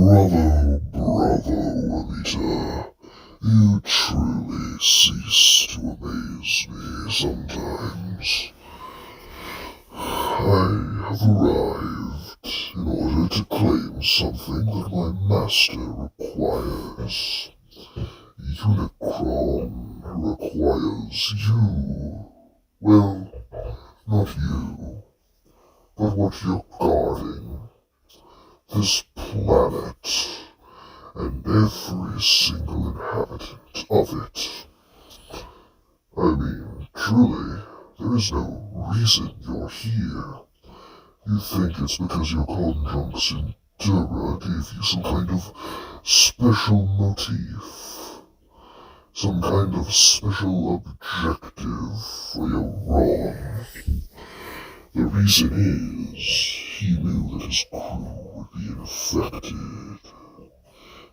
Bravo, bravo, Alita. You truly cease to amaze me sometimes. I have arrived in order to claim something that my master requires. Unicron requires you. Well, not you, but what you're guarding. This planet, and every single inhabitant of it. I mean, truly, there is no reason you're here. You think it's because your conjunction Dura gave you some kind of special motif, some kind of special objective, for you're wrong. The reason is, he knew that his crew would be infected.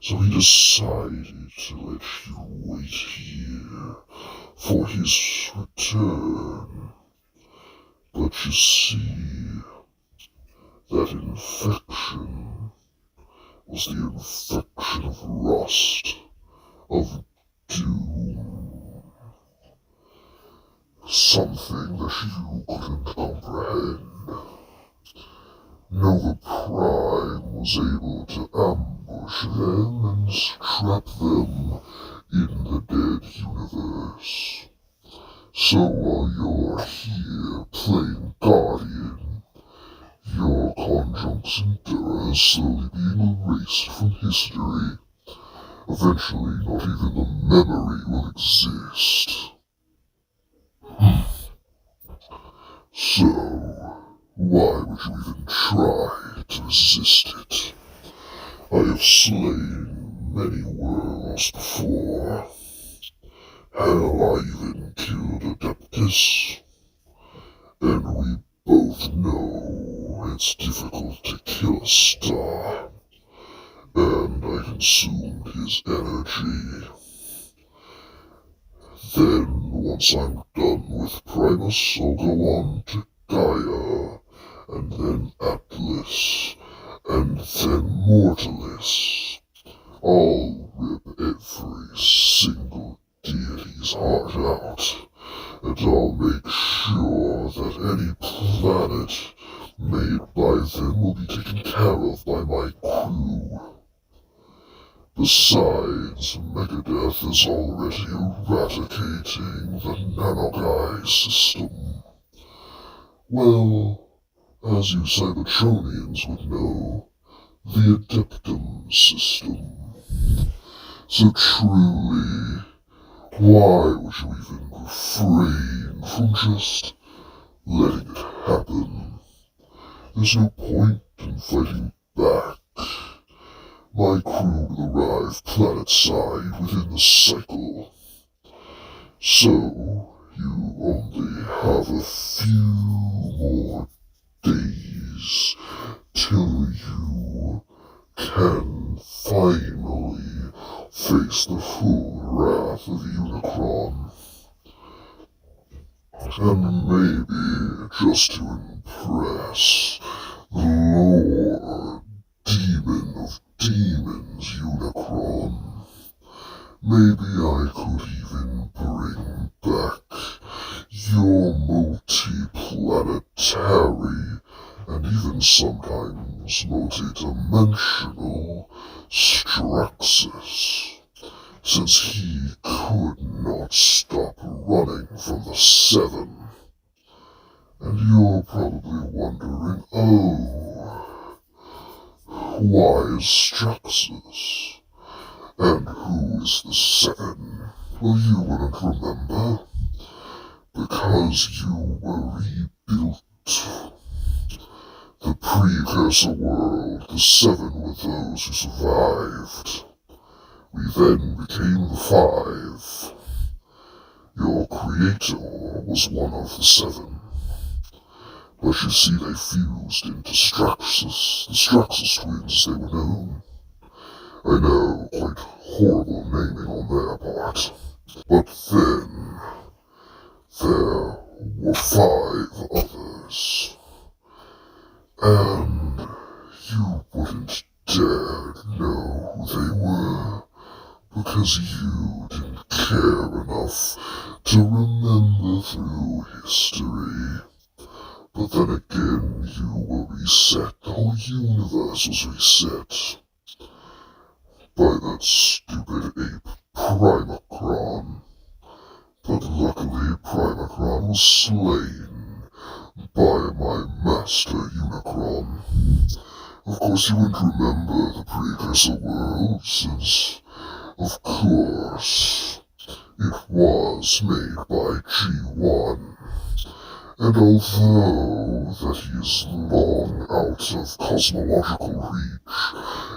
So he decided to let you wait here for his return. But you see, that infection was the infection of rust, of doom. Something that you couldn't comprehend. Nova Prime was able to ambush them and trap them in the dead universe. So while you're here playing Guardian, your conjunction Dura is slowly being erased from history. Eventually, not even the memory will exist. So, why would you even try to resist it? I have slain many worlds before. Hell, I even killed Adeptus. And we both know it's difficult to kill a star. And I consumed his energy. Then, once I'm done with Primus, I'll go on to Gaia, and then Atlas, and then Mortalis. I'll rip every single deity's heart out, and I'll make sure that any planet made by them will be taken care of by my crew. Besides, Megadeth is already eradicating the Nanogai system. Well, as you Cybertronians would know, the Adeptum system. So truly, why would you even refrain from just letting it happen? There's no point in fighting back. My crew will arrive planet-side within the cycle. So, you only have a few more days till you can finally face the full wrath of Unicron. And maybe, just to impress the Lord Demon of Demons, Unicron, maybe I could even bring back your multi-planetary and even sometimes multi-dimensional Straxus, since he could not stop running from the Seven. And you're probably wondering, why is Straxus? And who is the Seven? Well, you wouldn't remember, because you were rebuilt. The precursor world, the Seven were those who survived. We then became the Five. Your creator was one of the Seven. But you see, they fused into Straxus, the Straxus twins they were known. I know, quite horrible naming on their part. But then, there were 5 others. And you wouldn't dare know because you didn't care enough to remember through history. But then again, you were reset. The whole universe was reset by that stupid ape Primacron. But luckily, Primacron was slain by my master Unicron. Of course, you wouldn't remember the precursor world, since, of course, it was made by G1. And although that he is long out of cosmological reach,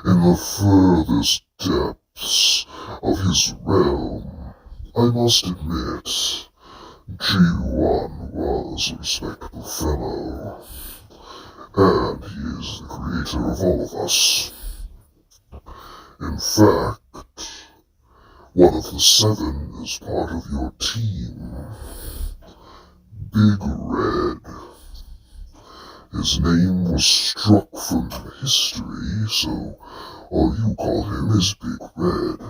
in the furthest depths of his realm, I must admit, G1 was a respectable fellow, and he is the creator of all of us. In fact, one of the 7 is part of your team. Big Red. His name was struck from history, so all you call him is Big Red.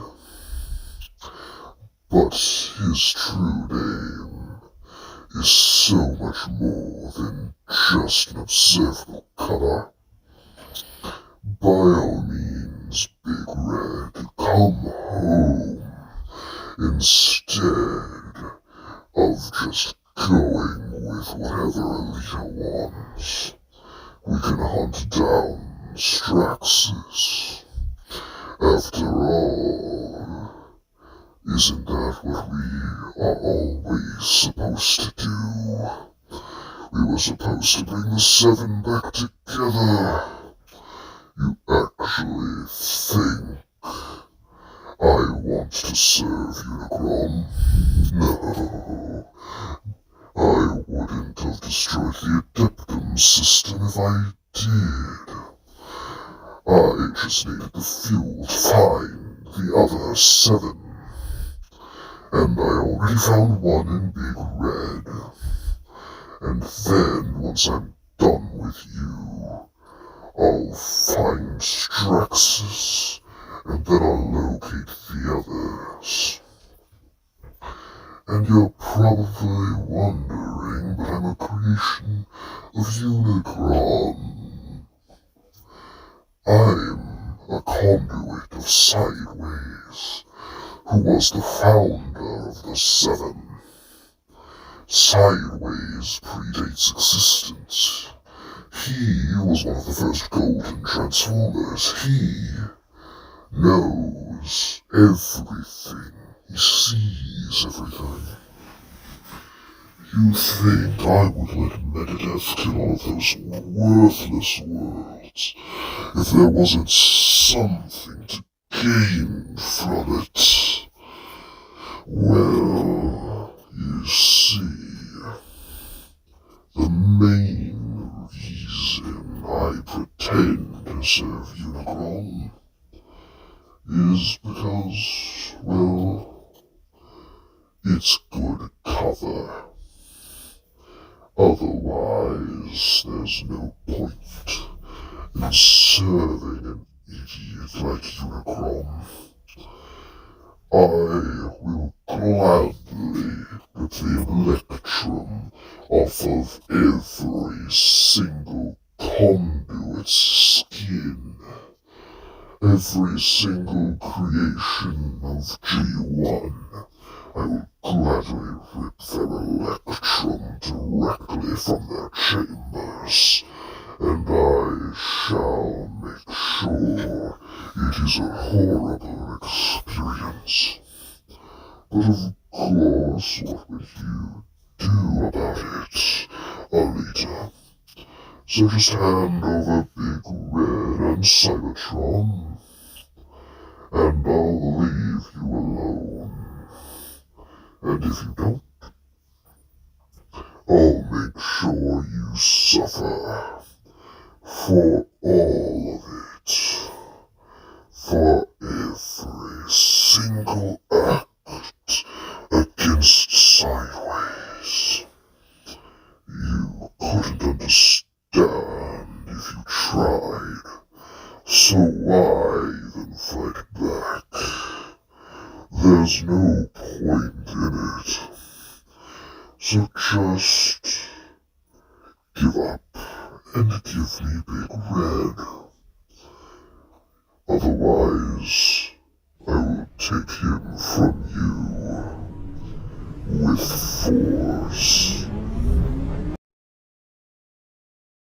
But his true name is so much more than just an observable color. By all means, Big Red, come home instead of just going with whatever Alita wants. We can hunt down Straxus. After all, isn't that what we are always supposed to do? We were supposed to bring the 7 back together. You actually think I want to serve Unicron? No. I wouldn't have destroyed the Adeptum system if I did. I just needed the fuel to find the other 7. And I already found one in Big Red. And then, once I'm done with you, I'll find Straxus, and then I'll locate the others. And you're probably wondering, but I'm a creation of Unicron. I'm a conduit of Sideways, who was the founder of the 7. Sideways predates existence. He was one of the first golden Transformers. He knows everything. He sees everything. You think I would let Medideth kill all of those worthless worlds if there wasn't something to gain from it? Well, you see, the main reason I pretend to serve Unicron is because, well, it's good cover. Otherwise, there's no point in serving an idiot like Unicron. I will gladly rip the electrum off of every single conduit's skin. Every single creation of G1, I will gladly rip their electrum directly from their chambers, and I shall make sure it is a horrible experience. But of course, what would you do about it, Alita? So just hand over Big Red and Cybertron, and I'll leave you alone. And if you don't, I'll make sure you suffer for all of it. For every single act against Sideways. You couldn't understand if you tried, so why even fight back? there's no point in it. So just give up and give me Big Red. Otherwise, I will take him from you with force.